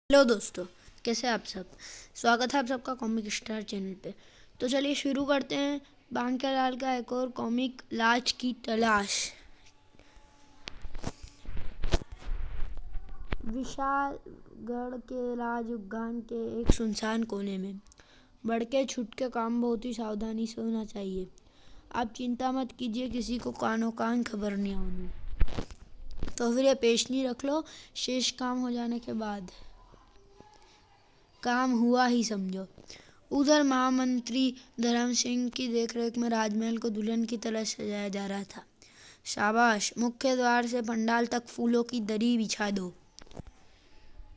Hello दोस्तों, कैसे हैं आप सब। स्वागत है आप सबका कॉमिक स्टार चैनल पे। तो चलिए शुरू करते हैं बांकेलाल का एक और कॉमिक, लाज की तलाश। विशालगढ़ के राज उद्यान के एक सुनसान कोने में बढ़के छुटके काम बहुत ही सावधानी से होना चाहिए। आप चिंता मत कीजिए, किसी को कानो कान खबर नहीं होनी। तो फिर ये पेशनी रख लो, शेष काम हो जाने के बाद काम हुआ ही समझो। उधर महामंत्री धर्म सिंह की देखरेख में राजमहल को दुल्हन की तरह सजाया जा रहा था। शाबाश, मुख्य द्वार से पंडाल तक फूलों की दरी बिछा दो।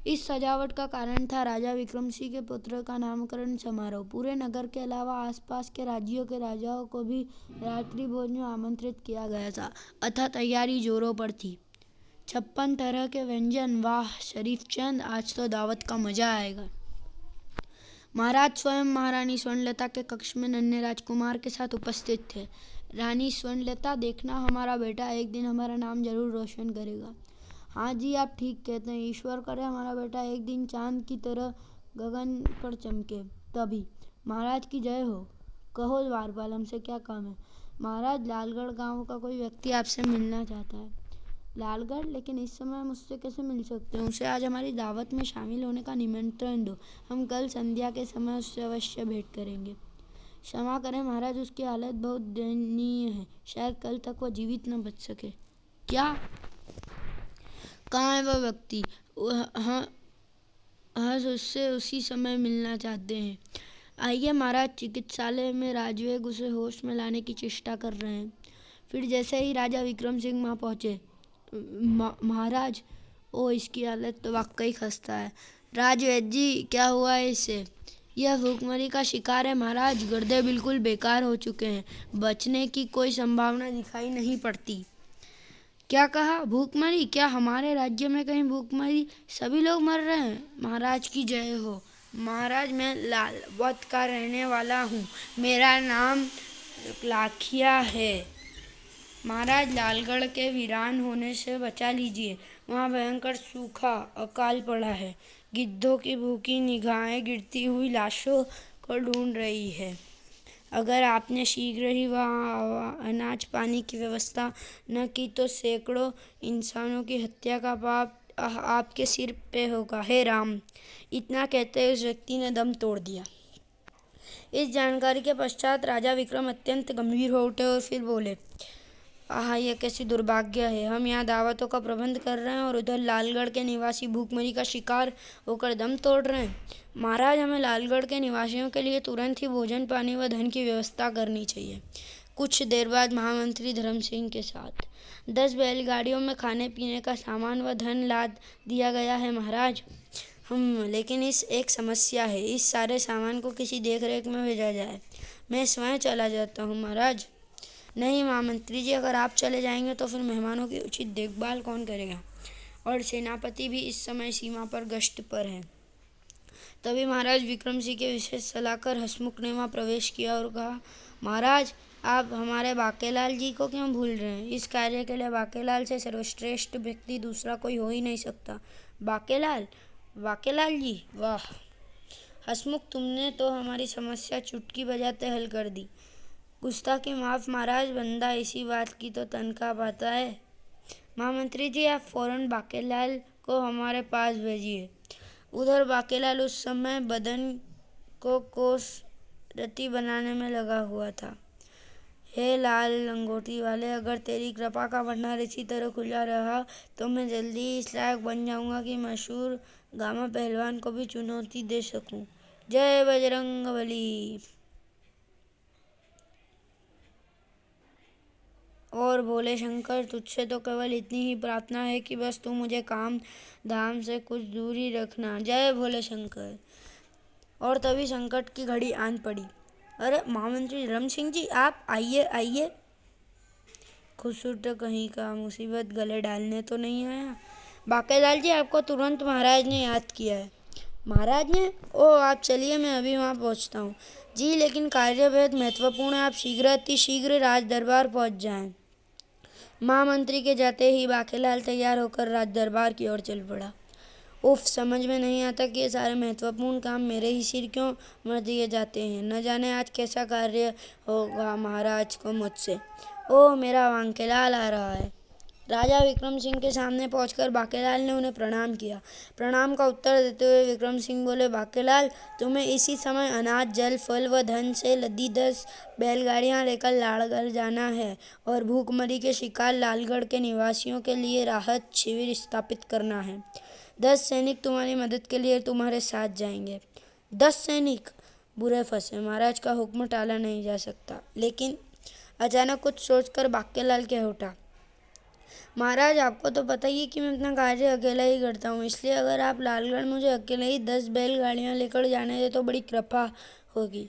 इस सजावट का कारण था राजा विक्रम सिंह के पुत्र का नामकरण समारोह। पूरे नगर के अलावा आसपास के राज्यों के राजाओं को भी रात्रि भोज में आमंत्रित किया गया था, अतः तैयारी जोरों पर थी। 56 तरह के व्यंजन, वाह शरीफ चंद, आज तो दावत का मजा आएगा। महाराज स्वयं महारानी स्वर्णलता के कक्ष में नन्हे राजकुमार के साथ उपस्थित थे। रानी स्वर्णलता, देखना हमारा बेटा एक दिन हमारा नाम जरूर रोशन करेगा। हाँ जी, आप ठीक कहते हैं, ईश्वर करे हमारा बेटा एक दिन चांद की तरह गगन पर चमके। तभी महाराज की जय हो। कहो द्वारपाल, हमसे क्या काम है। महाराज, लालगढ़ गांव का कोई व्यक्ति आपसे मिलना चाहता है। लालगढ़? लेकिन इस समय मुझसे कैसे मिल सकते हैं। उसे आज हमारी दावत में शामिल होने का निमंत्रण दो, हम कल संध्या के समय उससे अवश्य भेंट करेंगे। क्षमा करें महाराज, उसकी हालत बहुत दयनीय है, शायद कल तक वह जीवित न बच सके। क्या? कहाँ है वह व्यक्ति? हम उससे उसी समय मिलना चाहते हैं। आइए महाराज। चिकित्सालय में राजवेग उसे होश में लाने की चेष्टा कर रहे हैं। फिर जैसे ही राजा विक्रम सिंह वहाँ पहुँचे, महाराज, ओ इसकी हालत तो वाकई खस्ता है। राजवैद्य जी, क्या हुआ है इसे? यह भूखमरी का शिकार है महाराज, गुर्दे बिल्कुल बेकार हो चुके हैं, बचने की कोई संभावना दिखाई नहीं पड़ती। क्या कहा? भूखमरी? क्या हमारे राज्य में कहीं भूखमरी? सभी लोग मर रहे हैं। महाराज की जय हो। महाराज, मैं लालवत का रहने वाला हूँ, मेरा नाम लाखिया है। महाराज, लालगढ़ के वीरान होने से बचा लीजिए, वहाँ भयंकर सूखा अकाल पड़ा है। गिद्धों की भूखी निगाहें गिरती हुई लाशों को ढूंढ रही है। अगर आपने शीघ्र ही वहाँ अनाज पानी की व्यवस्था न की तो सैकड़ों इंसानों की हत्या का पाप आपके सिर पे होगा। हे राम! इतना कहते उस व्यक्ति ने दम तोड़ दिया। इस जानकारी के पश्चात राजा विक्रम अत्यंत गंभीर हो उठे और फिर बोले, आह, यह कैसी दुर्भाग्य है। हम यहाँ दावतों का प्रबंध कर रहे हैं और उधर लालगढ़ के निवासी भूखमरी का शिकार होकर दम तोड़ रहे हैं। महाराज, हमें लालगढ़ के निवासियों के लिए तुरंत ही भोजन पानी व धन की व्यवस्था करनी चाहिए। कुछ देर बाद महामंत्री धर्म सिंह के साथ 10 बैलगाड़ियों में खाने पीने का सामान व धन लाद दिया गया है महाराज। लेकिन इस एक समस्या है, इस सारे सामान को किसी देख रेख में भेजा जाए। मैं स्वयं चला जाता हूँ महाराज। नहीं महामंत्री जी, अगर आप चले जाएंगे तो फिर मेहमानों की उचित देखभाल कौन करेगा, और सेनापति भी इस समय सीमा पर गश्त पर है। तभी महाराज विक्रम सिंह के विशेष सलाहकार हसमुख ने वहाँ प्रवेश किया और कहा, महाराज, आप हमारे बांकेलाल जी को क्यों भूल रहे हैं। इस कार्य के लिए बांकेलाल से सर्वश्रेष्ठ व्यक्ति दूसरा कोई हो ही नहीं सकता। बांकेलाल? बांकेलाल जी? वाह हसमुख, तुमने तो हमारी समस्या चुटकी बजाते हल कर दी। गुस्ताखी माफ महाराज, बंदा इसी बात की तो तनख्वाह पाता है। महामंत्री जी, आप फौरन बांकेलाल को हमारे पास भेजिए। उधर बांकेलाल उस समय बदन को कोस रति बनाने में लगा हुआ था। हे लाल लंगोटी वाले, अगर तेरी कृपा का भंडार इसी तरह खुला रहा तो मैं जल्दी ही इस लायक बन जाऊंगा कि मशहूर गामा पहलवान को भी चुनौती दे सकूं। जय बजरंगबली। और भोले शंकर, तुझसे तो केवल इतनी ही प्रार्थना है कि बस तू मुझे काम धाम से कुछ दूर ही रखना। जय भोले शंकर। और तभी संकट की घड़ी आन पड़ी। अरे महामंत्री धर्म सिंह जी, आप आइए आइए। खुसुर तो कहीं का, मुसीबत गले डालने तो नहीं आया। बांकेलाल जी, आपको तुरंत महाराज ने याद किया है। महाराज ने? ओ, आप चलिए, मैं अभी वहाँ पहुँचता हूँ। जी, लेकिन कार्य बेहद महत्वपूर्ण है, आप शीघ्र अति शीघ्र राज दरबार पहुँच जाएं। महामंत्री के जाते ही बांकेलाल तैयार होकर राज दरबार की ओर चल पड़ा। उफ, समझ में नहीं आता कि ये सारे महत्वपूर्ण काम मेरे ही सिर क्यों मर दिए जाते हैं। न जाने आज कैसा कार्य होगा महाराज को मुझसे। ओह, मेरा वांकेलाल आ रहा है। राजा विक्रम सिंह के सामने पहुंचकर बांकेलाल ने उन्हें प्रणाम किया। प्रणाम का उत्तर देते हुए विक्रम सिंह बोले, बांकेलाल, तुम्हें इसी समय अनाज, जल, फल व धन से लदी 10 बैलगाड़ियां लेकर लालगढ़ जाना है और भूखमरी के शिकार लालगढ़ के निवासियों के लिए राहत शिविर स्थापित करना है। 10 सैनिक तुम्हारी मदद के लिए तुम्हारे साथ जाएंगे। 10 सैनिक? बुरे फंसे। महाराज का हुक्म टाला नहीं जा सकता। लेकिन अचानक कुछ सोचकर बांकेलाल कह उठा, महाराज, आपको तो पता ही है कि मैं अपना कार्य अकेला ही करता हूँ, इसलिए अगर आप लालगढ़ मुझे अकेले ही 10 बैलगाड़ियाँ लेकर जाने दे तो बड़ी कृपा होगी।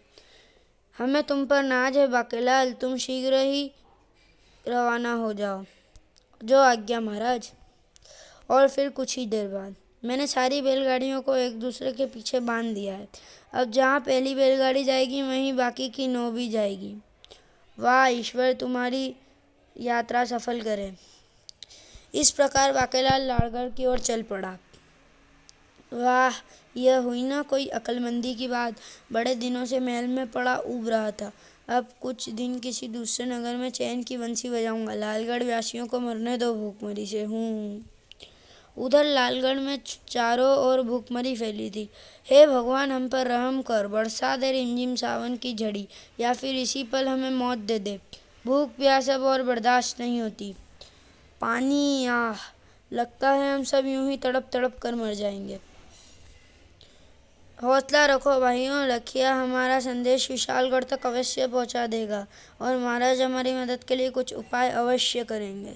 हमें तुम पर नाज है बांकेलाल, तुम शीघ्र ही रवाना हो जाओ। जो आज्ञा महाराज। और फिर कुछ ही देर बाद मैंने सारी बैलगाड़ियों को एक दूसरे के पीछे बांध दिया है। अब जहाँ पहली बैलगाड़ी जाएगी वहीं बाकी की 9 भी जाएगी। वाह, ईश्वर तुम्हारी यात्रा सफल करे। इस प्रकार बांकेलाल लालगढ़ की ओर चल पड़ा। वाह, यह हुई ना कोई अक्लमंदी की बात। बड़े दिनों से महल में पड़ा ऊब रहा था। अब कुछ दिन किसी दूसरे नगर में चैन की बंसी बजाऊंगा। लालगढ़ वासियों को मरने दो भूखमरी से। उधर लालगढ़ में चारों ओर भूखमरी फैली थी। हे भगवान, हम पर रहम कर, बरसा दे रिमझिम सावन की झड़ी, या फिर इसी पल हमें मौत दे दे। भूख प्यास अब और बर्दाश्त नहीं होती। पानी, आह, लगता है हम सब यूं ही तड़प तड़प कर मर जाएंगे। हौसला रखो भाइयों, लखिया हमारा संदेश विशालगढ़ तक अवश्य पहुंचा देगा और महाराज हमारी मदद के लिए कुछ उपाय अवश्य करेंगे।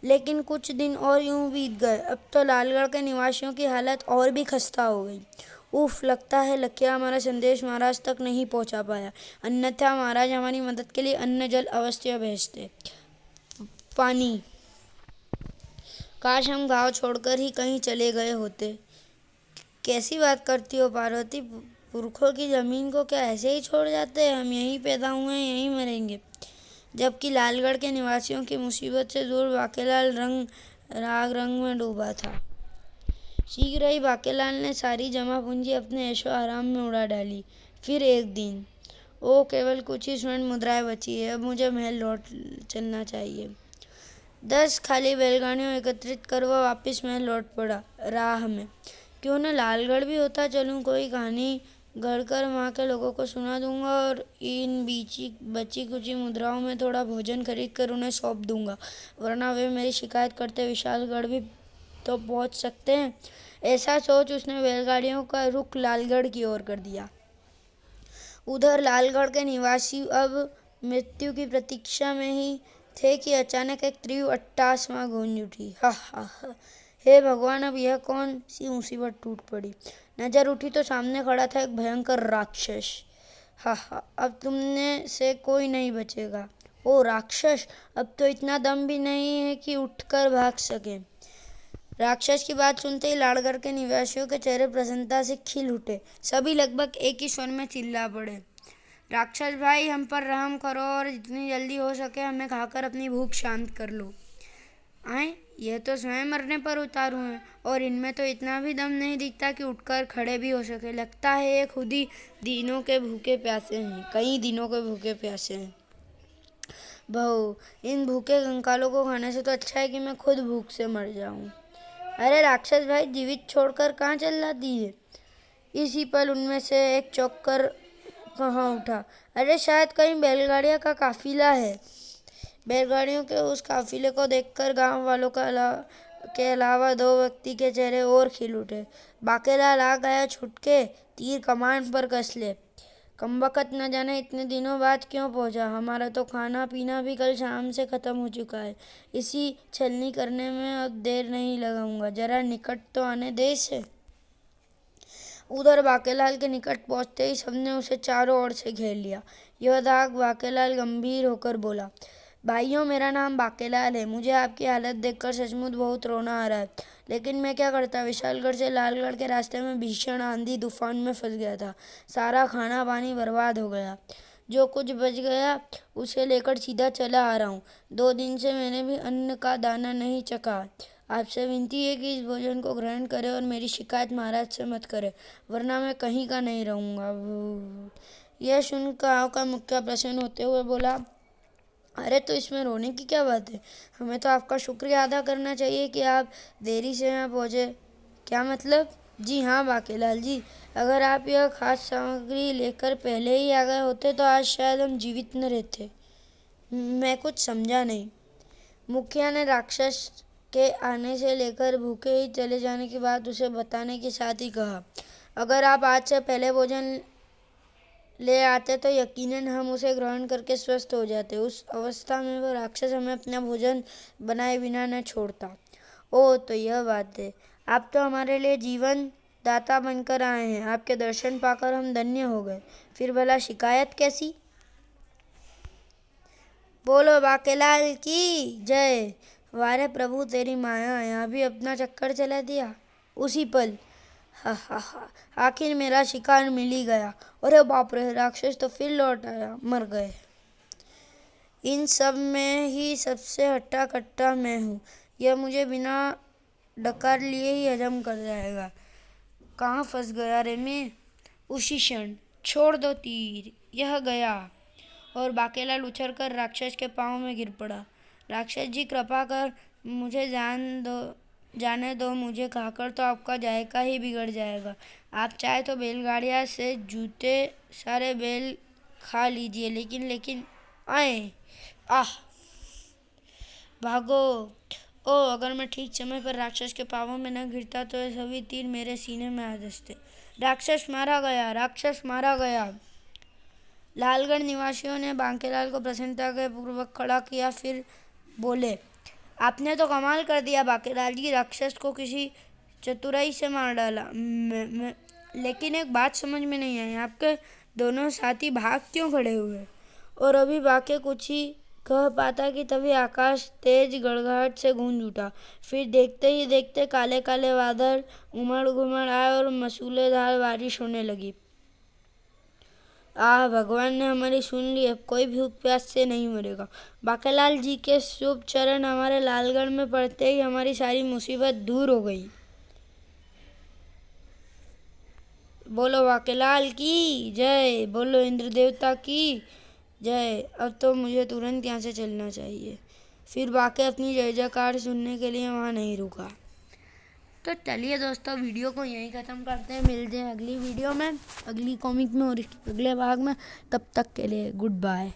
लेकिन कुछ दिन और यूं बीत गए। अब तो लालगढ़ के निवासियों की हालत और भी खस्ता हो गई। उफ, लगता है लखिया हमारा संदेश महाराज तक नहीं पहुंचा पाया, अन्यथा महाराज हमारी मदद के लिए अन्न जल अवश्य भेजते। पानी, काश हम गांव छोड़कर ही कहीं चले गए होते। कैसी बात करती हो पार्वती, पुरखों की जमीन को क्या ऐसे ही छोड़ जाते हैं? हम यहीं पैदा हुए हैं, यहीं मरेंगे। जबकि लालगढ़ के निवासियों की मुसीबत से दूर बांकेलाल राग रंग में डूबा था। शीघ्र ही बांकेलाल ने सारी जमा पूंजी अपने ऐशो आराम में उड़ा डाली। फिर एक दिन, ओ, केवल कुछ ही स्वर्ण मुद्राएं बची है, अब मुझे महल लौट चलना चाहिए। 10 खाली बैलगाड़ियां एकत्रित कर वह वापिस महल लौट पड़ा। राह में क्यों न लालगढ़ भी होता चलूं, कोई कहानी गढ़कर वहाँ के लोगों को सुना दूंगा और इन बची कुची मुद्राओं में थोड़ा भोजन खरीद कर उन्हें सौंप दूंगा, वरना वे मेरी शिकायत करते विशालगढ़ भी तो पहुँच सकते हैं। ऐसा सोच उसने बैलगाड़ियों का रुख लालगढ़ की ओर कर दिया। उधर लालगढ़ के निवासी अब मृत्यु की प्रतीक्षा में ही थे कि अचानक एक तीव्र अट्टहासमा गूंज उठी। हा हा हा, हे भगवान, अब यह कौन सी मुसीबत टूट पड़ी। नजर उठी तो सामने खड़ा था एक भयंकर राक्षस। हा हा, अब तुमने से कोई नहीं बचेगा। ओ राक्षस, अब तो इतना दम भी नहीं है कि उठकर भाग सके। राक्षस की बात सुनते ही लालगढ़ के निवासियों के चेहरे प्रसन्नता से खिल उठे। सभी लगभग एक ही स्वर में चिल्ला पड़े, राक्षस भाई, हम पर रहम करो और जितनी जल्दी हो सके हमें खाकर अपनी भूख शांत कर लो। आए, यह तो स्वयं मरने पर उतारू हैं और इनमें तो इतना भी दम नहीं दिखता कि उठकर खड़े भी हो सके। लगता है ये खुद ही दिनों के भूखे प्यासे हैं, कई दिनों के भूखे प्यासे हैं। बहू, इन भूखे कंकालों को खाने से तो अच्छा है कि मैं खुद भूख से मर जाऊं। अरे राक्षस भाई, जीवित छोड़कर कहाँ चल जाती है? इसी पल उनमें से एक चौंक कर कहाँ उठा, अरे शायद कहीं बैलगाड़ियाँ का काफिला है। बैलगाड़ियों के उस काफिले को देखकर गांव वालों के अलावा 2 व्यक्ति के चेहरे और खिल उठे। बांकेलाल आ गया छुटके, तीर कमान पर कस ले। कमबख्त, न जाने इतने दिनों बाद क्यों पहुंचा। हमारा तो खाना पीना भी कल शाम से खत्म हो चुका है। इसी छलनी करने में अब देर नहीं लगाऊंगा, जरा निकट तो आने दे इसे। उधर बांकेलाल के निकट पहुंचते ही सबने उसे चारों ओर से घेर लिया। यह दाग बांकेलाल गंभीर होकर बोला, भाइयों, मेरा नाम बांकेलाल है। मुझे आपकी हालत देखकर सचमुच बहुत रोना आ रहा है, लेकिन मैं क्या करता। विशालगढ़ से लालगढ़ के रास्ते में भीषण आंधी तूफान में फंस गया था। सारा खाना पानी बर्बाद हो गया। जो कुछ बच गया उसे लेकर सीधा चला आ रहा हूँ। 2 दिन से मैंने भी अन्न का दाना नहीं चखा। आपसे विनती है कि इस भोजन को ग्रहण करें और मेरी शिकायत महाराज से मत करें, वरना मैं कहीं का नहीं रहूँगा। यह सुनकर गाँव का मुखिया प्रसन्न होते हुए बोला, अरे तो इसमें रोने की क्या बात है? हमें तो आपका शुक्रिया अदा करना चाहिए कि आप देरी से यहाँ पहुँचे। क्या मतलब? जी हाँ बाकेलाल जी, अगर आप यह खास सामग्री लेकर पहले ही आ गए होते तो आज शायद हम जीवित न रहते। मैं कुछ समझा नहीं। मुखिया ने राक्षस के आने से लेकर भूखे ही चले जाने की बात उसे बताने के साथ ही कहा, अगर आप आज से पहले भोजन ले आते तो यकीनन हम उसे ग्रहण करके स्वस्थ हो जाते। उस अवस्था में वह राक्षस हमें अपना भोजन बनाए बिना न छोड़ता। ओह तो यह बात है, आप तो हमारे लिए जीवन दाता बनकर आए हैं। आपके दर्शन पाकर हम धन्य हो गए। फिर भला शिकायत कैसी? बोलो बाकेलाल की जय। वारे प्रभु तेरी माया, यहाँ भी अपना चक्कर चला दिया। उसी पल हा हा हा, आखिर मेरा शिकार मिल ही गया। अरे बाप रे, राक्षस तो फिर लौट आया। मर गए। इन सब में ही सबसे हट्टा कट्टा मैं हूँ। यह मुझे बिना डकार लिए ही हजम कर जाएगा। कहाँ फंस गया रे मैं? उसी क्षण छोड़ दो तीर, यह गया। और बाकेलाल उछलकर राक्षस के पाँव में गिर पड़ा। राक्षस जी कृपा कर मुझे जाने दो, मुझे खाकर तो आपका जायका ही बिगड़ जाएगा। आप चाहे तो बैलगाड़िया से जूते सारे बैल खा लीजिए, लेकिन आए आह भागो। ओ अगर मैं ठीक समय पर राक्षस के पाँवों में न गिरता तो ये सभी तीर मेरे सीने में आ धंसते। राक्षस मारा गया, राक्षस मारा गया। लालगढ़ निवासियों ने बांकेलाल को प्रसन्नता के पूर्वक खड़ा किया। फिर बोले, आपने तो कमाल कर दिया बांकेलाल जी, राक्षस को किसी चतुराई से मार डाला। लेकिन एक बात समझ में नहीं आई, आपके दोनों साथी भाग क्यों खड़े हुए? और अभी बाके कुछ ही कह पाता कि तभी आकाश तेज गड़गड़ाहट से गूंज उठा। फिर देखते ही देखते काले काले बादल उमड़ घुमड़ आए और मूसलाधार बारिश होने लगी। आह भगवान ने हमारी सुन ली, अब कोई भूख प्यास से नहीं मरेगा। बाकेलाल जी के शुभ चरण हमारे लालगढ़ में पड़ते ही हमारी सारी मुसीबत दूर हो गई। बोलो बाकेलाल की जय, बोलो इंद्र देवता की जय। अब तो मुझे तुरंत यहाँ से चलना चाहिए। फिर बाके अपनी जय जयकार सुनने के लिए वहाँ नहीं रुका। तो चलिए दोस्तों, वीडियो को यहीं ख़त्म करते हैं। मिलते हैं अगली वीडियो में, अगली कॉमिक में और अगले भाग में। तब तक के लिए गुड बाय।